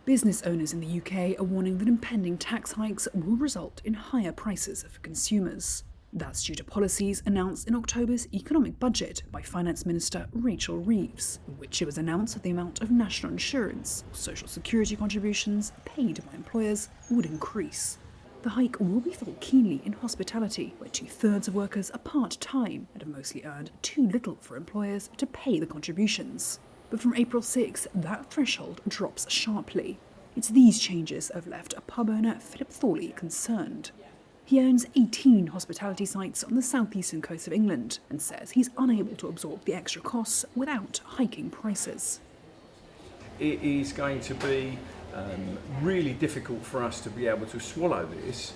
Business owners in the UK are warning that impending tax hikes will result in higher prices for consumers. That's due to policies announced in October's economic budget by Finance Minister Rachel Reeves, in which it was announced that the amount of national insurance or social security contributions paid by employers would increase. The hike will be felt keenly in hospitality, where 2/3 of workers are part-time and have mostly earned too little for employers to pay the contributions. But from April 6, that threshold drops sharply. It's these changes that have left a pub owner, Philip Thorley, concerned. He owns 18 hospitality sites on the southeastern coast of England and says he's unable to absorb the extra costs without hiking prices. It is going to be really difficult for us to be able to swallow this.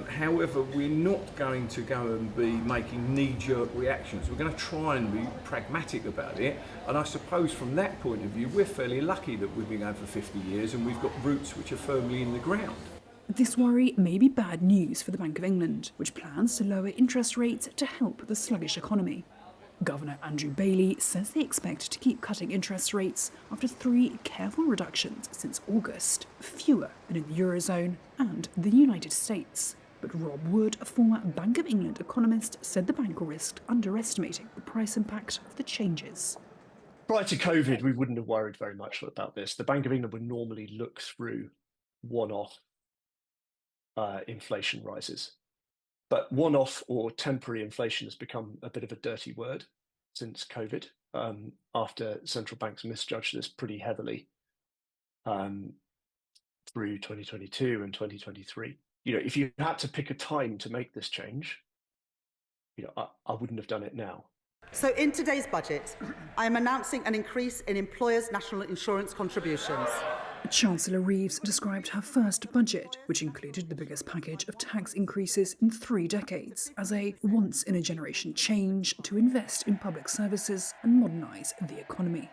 However, we're not going to go and be making knee-jerk reactions. We're going to try and be pragmatic about it. And I suppose from that point of view, we're fairly lucky that we've been going for 50 years and we've got roots which are firmly in the ground. This worry may be bad news for the Bank of England, which plans to lower interest rates to help the sluggish economy. Governor Andrew Bailey says they expect to keep cutting interest rates after 3 careful reductions since August, fewer than in the Eurozone and the United States. But Rob Wood, a former Bank of England economist, said the bank risked underestimating the price impact of the changes. Prior to COVID, we wouldn't have worried very much about this. The Bank of England would normally look through one-off inflation rises. But one-off or temporary inflation has become a bit of a dirty word since COVID, after central banks misjudged this pretty heavily through 2022 and 2023. If you had to pick a time to make this change, I wouldn't have done it now. So in today's budget, I am announcing an increase in employers' national insurance contributions. Chancellor Reeves described her first budget, which included the biggest package of tax increases in 3 decades, as a once-in-a-generation change to invest in public services and modernise the economy.